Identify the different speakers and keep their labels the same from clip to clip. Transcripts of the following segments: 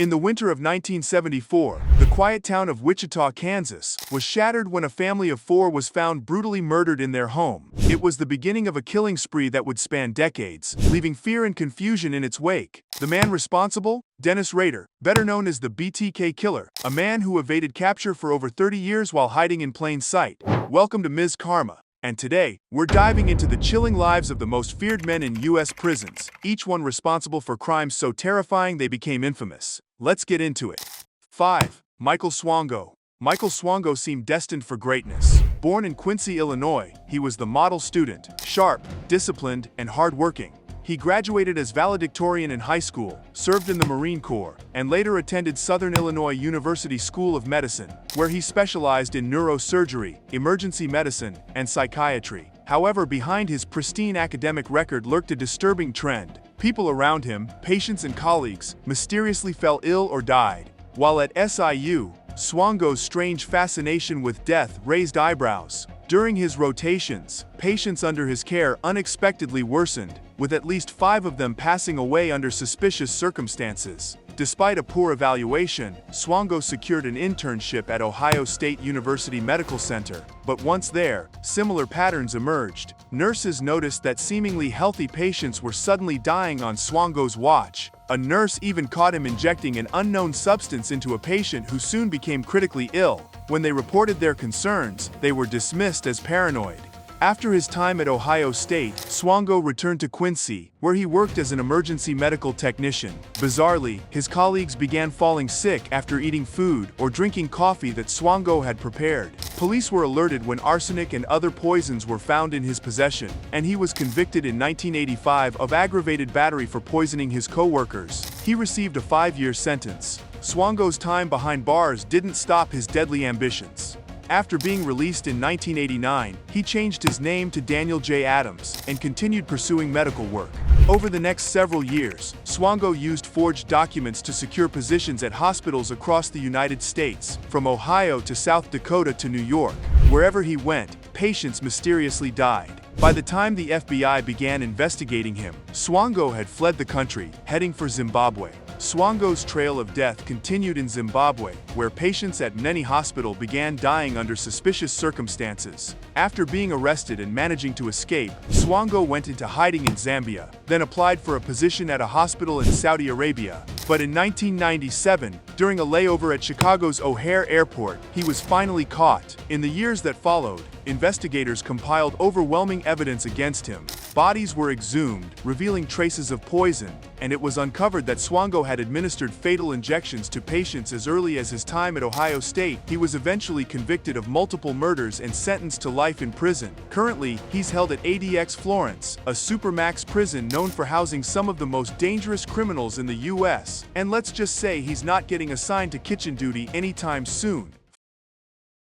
Speaker 1: In the winter of 1974, the quiet town of Wichita, Kansas, was shattered when a family of four was found brutally murdered in their home. It was the beginning of a killing spree that would span decades, leaving fear and confusion in its wake. The man responsible? Dennis Rader, better known as the BTK Killer, a man who evaded capture for over 30 years while hiding in plain sight. Welcome to Ms. Karma. And today, we're diving into the chilling lives of the most feared men in U.S. prisons, each one responsible for crimes so terrifying they became infamous. Let's get into it. 5. Michael Swango. Michael Swango seemed destined for greatness. Born in Quincy, Illinois, he was the model student, sharp, disciplined, and hardworking. He graduated as valedictorian in high school, served in the Marine Corps, and later attended Southern Illinois University School of Medicine, where he specialized in neurosurgery, emergency medicine, and psychiatry. However, behind his pristine academic record lurked a disturbing trend. People around him, patients and colleagues, mysteriously fell ill or died. While at SIU, Swango's strange fascination with death raised eyebrows. During his rotations, patients under his care unexpectedly worsened, with at least 5 of them passing away under suspicious circumstances. Despite a poor evaluation, Swango secured an internship at Ohio State University Medical Center. But once there, similar patterns emerged. Nurses noticed that seemingly healthy patients were suddenly dying on Swango's watch. A nurse even caught him injecting an unknown substance into a patient who soon became critically ill. When they reported their concerns, they were dismissed as paranoid. After his time at Ohio State, Swango returned to Quincy, where he worked as an emergency medical technician. Bizarrely, his colleagues began falling sick after eating food or drinking coffee that Swango had prepared. Police were alerted when arsenic and other poisons were found in his possession, and he was convicted in 1985 of aggravated battery for poisoning his co-workers. He received a 5-year sentence. Swango's time behind bars didn't stop his deadly ambitions. After being released in 1989, he changed his name to Daniel J. Adams and continued pursuing medical work. Over the next several years, Swango used forged documents to secure positions at hospitals across the United States, from Ohio to South Dakota to New York. Wherever he went, patients mysteriously died. By the time the FBI began investigating him, Swango had fled the country, heading for Zimbabwe. Swango's trail of death continued in Zimbabwe, where patients at Mneni Hospital began dying under suspicious circumstances. After being arrested and managing to escape, Swango went into hiding in Zambia, then applied for a position at a hospital in Saudi Arabia. But in 1997, during a layover at Chicago's O'Hare Airport, he was finally caught. In the years that followed, investigators compiled overwhelming evidence against him. Bodies were exhumed, revealing traces of poison, and it was uncovered that Swango had administered fatal injections to patients as early as his time at Ohio State. He was eventually convicted of multiple murders and sentenced to life in prison. Currently, he's held at ADX Florence, a supermax prison known for housing some of the most dangerous criminals in the U.S. And let's just say he's not getting assigned to kitchen duty anytime soon.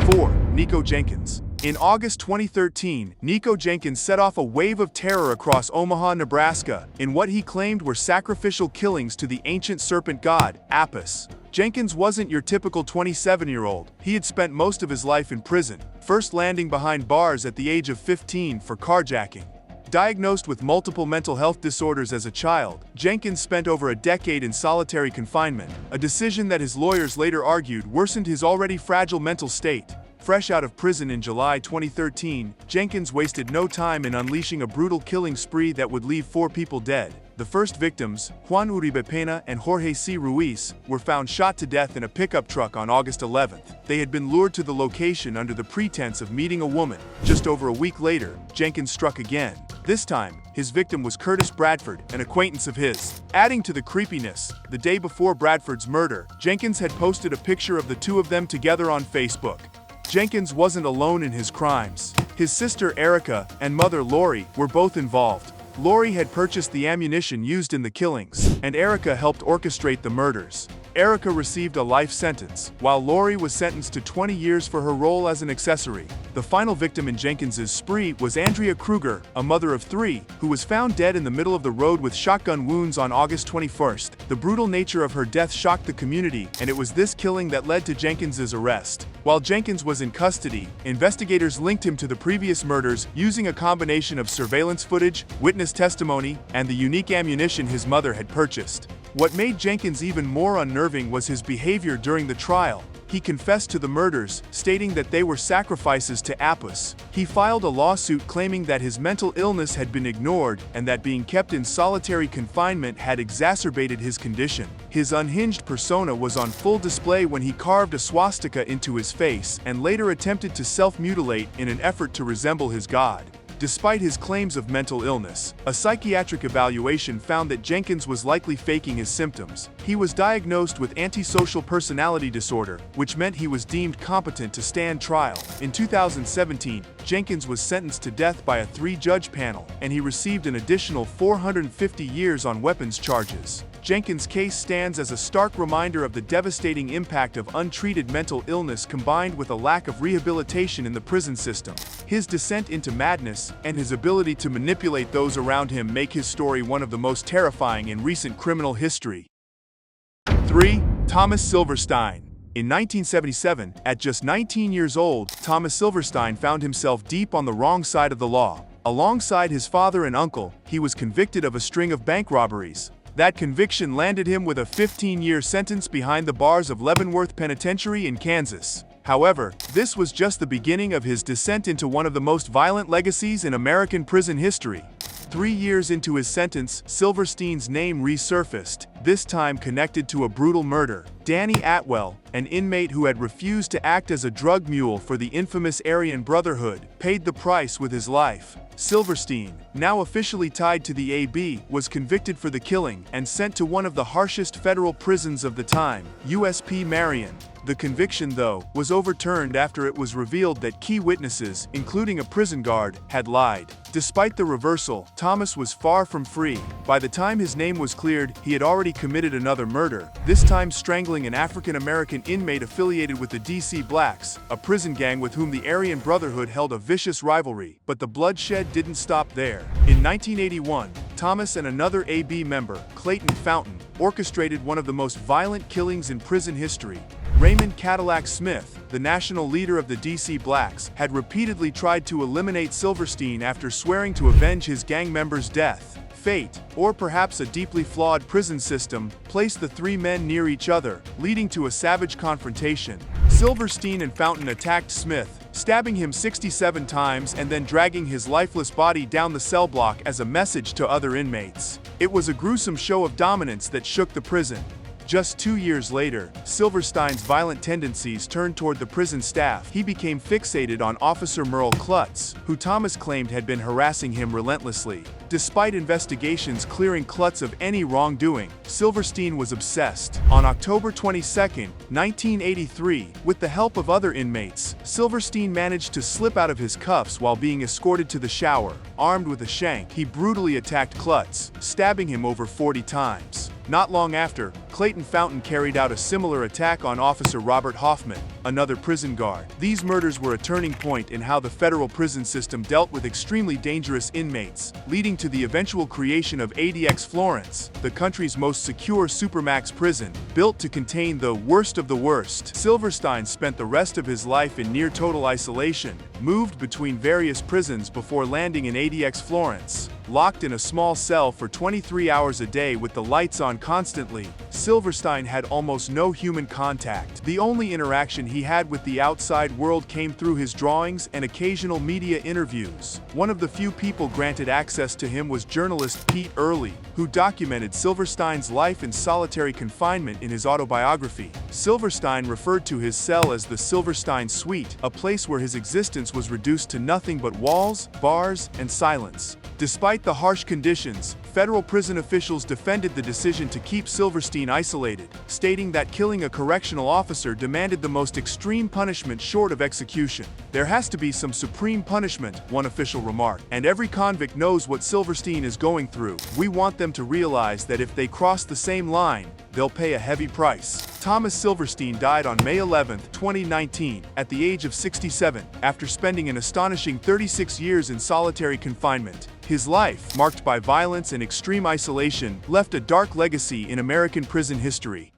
Speaker 1: 4. Nico Jenkins. In August 2013, Nico Jenkins set off a wave of terror across Omaha, Nebraska, in what he claimed were sacrificial killings to the ancient serpent god, Apis. Jenkins wasn't your typical 27-year-old. He had spent most of his life in prison, first landing behind bars at the age of 15 for carjacking. Diagnosed with multiple mental health disorders as a child, Jenkins spent over a decade in solitary confinement, a decision that his lawyers later argued worsened his already fragile mental state. Fresh out of prison in July 2013, Jenkins wasted no time in unleashing a brutal killing spree that would leave 4 people dead. The first victims, Juan Uribe Pena and Jorge C. Ruiz, were found shot to death in a pickup truck on August 11th. They had been lured to the location under the pretense of meeting a woman. Just over a week later, Jenkins struck again. This time, his victim was Curtis Bradford, an acquaintance of his. Adding to the creepiness, the day before Bradford's murder, Jenkins had posted a picture of the two of them together on Facebook. Jenkins wasn't alone in his crimes. His sister Erica and mother Lori were both involved. Lori had purchased the ammunition used in the killings, and Erica helped orchestrate the murders. Erica received a life sentence, while Lori was sentenced to 20 years for her role as an accessory. The final victim in Jenkins's spree was Andrea Kruger, a mother of 3, who was found dead in the middle of the road with shotgun wounds on August 21st. The brutal nature of her death shocked the community, and it was this killing that led to Jenkins's arrest. While Jenkins was in custody, investigators linked him to the previous murders using a combination of surveillance footage, witness testimony, and the unique ammunition his mother had purchased. What made Jenkins even more unnerving was his behavior during the trial. He confessed to the murders, stating that they were sacrifices to Apis. He filed a lawsuit claiming that his mental illness had been ignored and that being kept in solitary confinement had exacerbated his condition. His unhinged persona was on full display when he carved a swastika into his face and later attempted to self-mutilate in an effort to resemble his god. Despite his claims of mental illness, a psychiatric evaluation found that Jenkins was likely faking his symptoms. He was diagnosed with antisocial personality disorder, which meant he was deemed competent to stand trial. In 2017, Jenkins was sentenced to death by a 3-judge panel, and he received an additional 450 years on weapons charges. Jenkins' case stands as a stark reminder of the devastating impact of untreated mental illness combined with a lack of rehabilitation in the prison system. His descent into madness and his ability to manipulate those around him make his story one of the most terrifying in recent criminal history. 3. Thomas Silverstein. In 1977, at just 19 years old, Thomas Silverstein found himself deep on the wrong side of the law. Alongside his father and uncle, he was convicted of a string of bank robberies. That conviction landed him with a 15-year sentence behind the bars of Leavenworth Penitentiary in Kansas. However, this was just the beginning of his descent into one of the most violent legacies in American prison history. 3 years into his sentence, Silverstein's name resurfaced, this time connected to a brutal murder. Danny Atwell, an inmate who had refused to act as a drug mule for the infamous Aryan Brotherhood, paid the price with his life. Silverstein, now officially tied to the AB, was convicted for the killing and sent to one of the harshest federal prisons of the time, USP Marion. The conviction, though, was overturned after it was revealed that key witnesses, including a prison guard, had lied. Despite the reversal, Thomas was far from free. By the time his name was cleared, he had already committed another murder, this time strangling an African-American inmate affiliated with the DC Blacks, a prison gang with whom the Aryan Brotherhood held a vicious rivalry. But the bloodshed didn't stop there. In 1981, Thomas and another AB member, Clayton Fountain, orchestrated one of the most violent killings in prison history. Raymond Cadillac Smith, the national leader of the DC Blacks, had repeatedly tried to eliminate Silverstein after swearing to avenge his gang member's death. Fate, or perhaps a deeply flawed prison system, placed the 3 men near each other, leading to a savage confrontation. Silverstein and Fountain attacked Smith, stabbing him 67 times and then dragging his lifeless body down the cell block as a message to other inmates. It was a gruesome show of dominance that shook the prison. Just 2 years later, Silverstein's violent tendencies turned toward the prison staff. He became fixated on Officer Merle Klutz, who Thomas claimed had been harassing him relentlessly. Despite investigations clearing Klutz of any wrongdoing, Silverstein was obsessed. On October 22, 1983, with the help of other inmates, Silverstein managed to slip out of his cuffs while being escorted to the shower. Armed with a shank, he brutally attacked Klutz, stabbing him over 40 times. Not long after, Clayton Fountain carried out a similar attack on Officer Robert Hoffman, another prison guard. These murders were a turning point in how the federal prison system dealt with extremely dangerous inmates, leading to the eventual creation of ADX Florence, the country's most secure supermax prison, built to contain the worst of the worst. Silverstein spent the rest of his life in near-total isolation, moved between various prisons before landing in ADX Florence. Locked in a small cell for 23 hours a day with the lights on constantly, Silverstein had almost no human contact. The only interaction he had with the outside world came through his drawings and occasional media interviews. One of the few people granted access to him was journalist Pete Early, who documented Silverstein's life in solitary confinement in his autobiography. Silverstein referred to his cell as the Silverstein Suite, a place where his existence was reduced to nothing but walls, bars, and silence. Despite the harsh conditions, federal prison officials defended the decision to keep Silverstein isolated, stating that killing a correctional officer demanded the most extreme punishment short of execution. "There has to be some supreme punishment," one official remarked, "and every convict knows what Silverstein is going through. We want them to realize that if they cross the same line, they'll pay a heavy price." Thomas Silverstein died on May 11, 2019, at the age of 67, after spending an astonishing 36 years in solitary confinement. His life, marked by violence and extreme isolation, left a dark legacy in American prison history.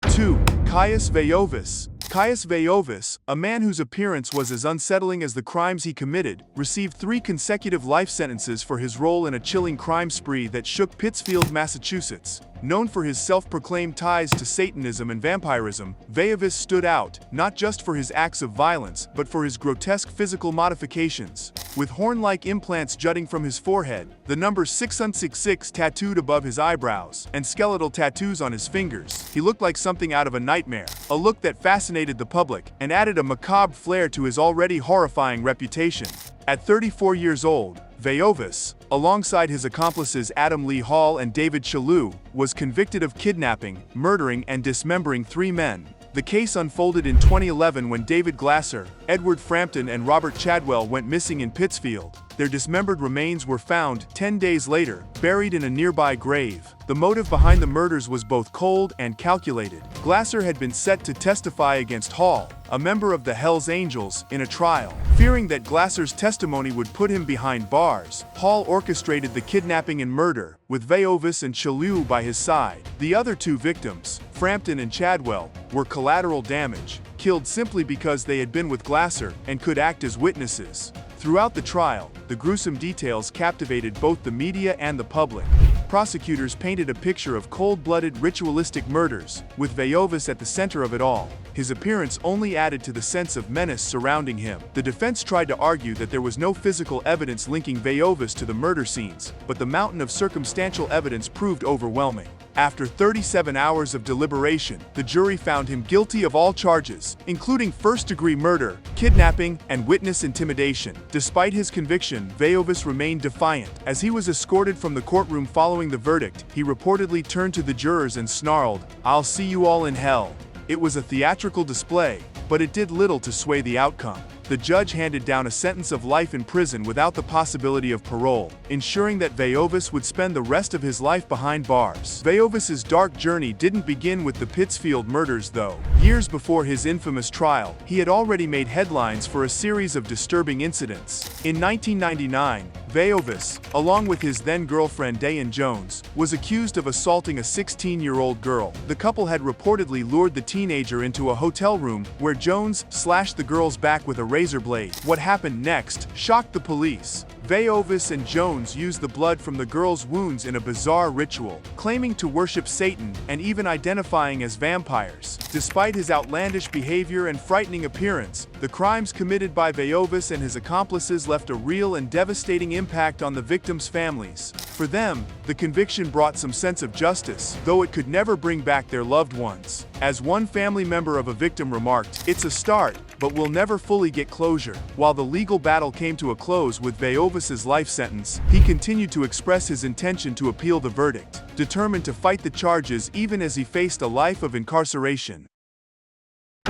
Speaker 1: 2. Caius Veiovis. Caius Veiovis, a man whose appearance was as unsettling as the crimes he committed, received 3 consecutive life sentences for his role in a chilling crime spree that shook Pittsfield, Massachusetts. Known for his self-proclaimed ties to Satanism and vampirism, Veiovis stood out, not just for his acts of violence, but for his grotesque physical modifications. With horn-like implants jutting from his forehead, the number 666 tattooed above his eyebrows, and skeletal tattoos on his fingers, he looked like something out of a nightmare, a look that fascinated the public and added a macabre flair to his already horrifying reputation. At 34 years old, Veiovis, alongside his accomplices Adam Lee Hall and David Chalou, was convicted of kidnapping, murdering, and dismembering 3 men. The case unfolded in 2011 when David Glasser, Edward Frampton, and Robert Chadwell went missing in Pittsfield. Their dismembered remains were found 10 days later, buried in a nearby grave. The motive behind the murders was both cold and calculated. Glasser had been set to testify against Hall, a member of the Hells Angels, in a trial. Fearing that Glasser's testimony would put him behind bars, Hall orchestrated the kidnapping and murder, with Veiovis and Chalou by his side. The other 2 victims, Frampton and Chadwell, were collateral damage, killed simply because they had been with Glasser and could act as witnesses. Throughout the trial, the gruesome details captivated both the media and the public. Prosecutors painted a picture of cold-blooded ritualistic murders, with Veiovis at the center of it all. His appearance only added to the sense of menace surrounding him. The defense tried to argue that there was no physical evidence linking Veiovis to the murder scenes, but the mountain of circumstantial evidence proved overwhelming. After 37 hours of deliberation, the jury found him guilty of all charges, including first-degree murder, kidnapping, and witness intimidation. Despite his conviction, Veiovis remained defiant. As he was escorted from the courtroom following the verdict, he reportedly turned to the jurors and snarled, "I'll see you all in hell." It was a theatrical display, but it did little to sway the outcome. The judge handed down a sentence of life in prison without the possibility of parole, ensuring that Veiovis would spend the rest of his life behind bars. Veiovis's dark journey didn't begin with the Pittsfield murders, though. Years before his infamous trial, he had already made headlines for a series of disturbing incidents. In 1999, Veiovis, along with his then-girlfriend Dayan Jones, was accused of assaulting a 16-year-old girl. The couple had reportedly lured the teenager into a hotel room where Jones slashed the girl's back with a razor blade. What happened next shocked the police. Veiovis and Jones used the blood from the girl's wounds in a bizarre ritual, claiming to worship Satan and even identifying as vampires. Despite his outlandish behavior and frightening appearance, the crimes committed by Veiovis and his accomplices left a real and devastating impact on the victims' families. For them, the conviction brought some sense of justice, though it could never bring back their loved ones. As one family member of a victim remarked, "It's a start, but we'll never fully get closure." While the legal battle came to a close with Veiovis's life sentence, he continued to express his intention to appeal the verdict, determined to fight the charges even as he faced a life of incarceration.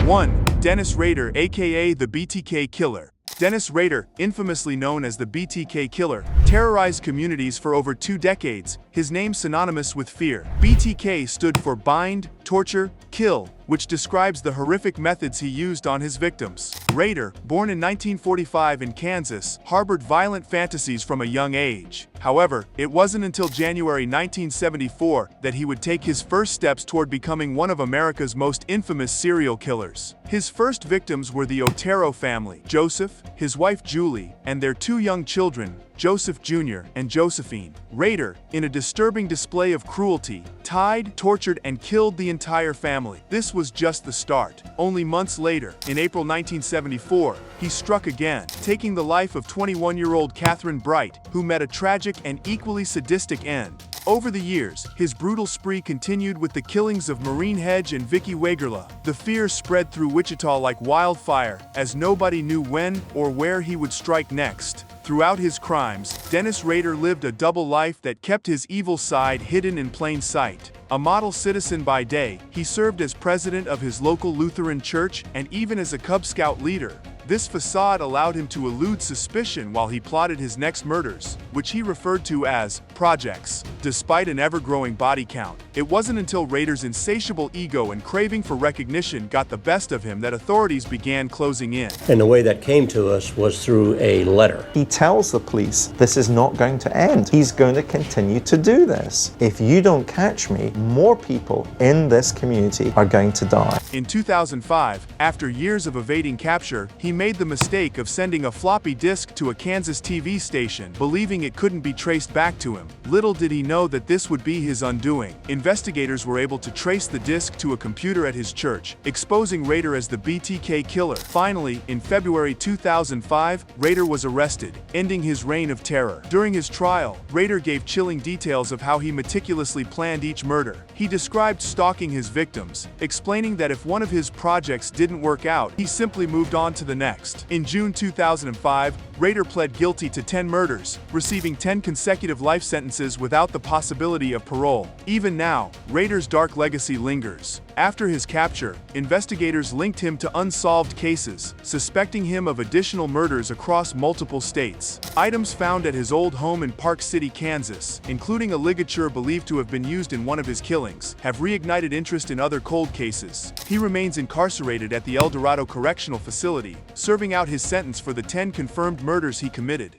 Speaker 1: 1. Dennis Rader, aka the BTK Killer. Dennis Rader, infamously known as the BTK Killer, terrorized communities for over 2 decades, his name synonymous with fear. BTK stood for bind, torture, kill, which describes the horrific methods he used on his victims. Rader, born in 1945 in Kansas, harbored violent fantasies from a young age. However, it wasn't until January 1974 that he would take his first steps toward becoming one of America's most infamous serial killers. His first victims were the Otero family, Joseph, his wife Julie, and their 2 young children, Joseph Jr. and Josephine. Rader, in a disturbing display of cruelty, tied, tortured, and killed the entire family. This was just the start. Only months later, in April 1974, he struck again, taking the life of 21-year-old Catherine Bright, who met a tragic and equally sadistic end. Over the years, his brutal spree continued with the killings of Maureen Hedge and Vicky Wegerle. The fear spread through Wichita like wildfire, as nobody knew when or where he would strike next. Throughout his crimes, Dennis Rader lived a double life that kept his evil side hidden in plain sight. A model citizen by day, he served as president of his local Lutheran church and even as a Cub Scout leader. This facade allowed him to elude suspicion while he plotted his next murders, which he referred to as projects. Despite an ever-growing body count, it wasn't until Rader's insatiable ego and craving for recognition got the best of him that authorities began closing in.
Speaker 2: And the way that came to us was through a letter.
Speaker 3: He tells the police, this is not going to end. He's going to continue to do this. If you don't catch me, more people in this community are going to die.
Speaker 1: In 2005, after years of evading capture, he made the mistake of sending a floppy disk to a Kansas TV station, believing it couldn't be traced back to him. Little did he know that this would be his undoing. Investigators were able to trace the disk to a computer at his church, exposing Rader as the BTK killer. Finally, in February 2005, Rader was arrested, ending his reign of terror. During his trial, Rader gave chilling details of how he meticulously planned each murder. He described stalking his victims, explaining that if one of his projects didn't work out, he simply moved on to the next. In June 2005, Rader pled guilty to 10 murders, receiving 10 consecutive life sentences without the possibility of parole. Even now, Rader's dark legacy lingers. After his capture, investigators linked him to unsolved cases, suspecting him of additional murders across multiple states. Items found at his old home in Park City, Kansas, including a ligature believed to have been used in one of his killings, have reignited interest in other cold cases. He remains incarcerated at the El Dorado Correctional Facility, serving out his sentence for the 10 confirmed murders he committed.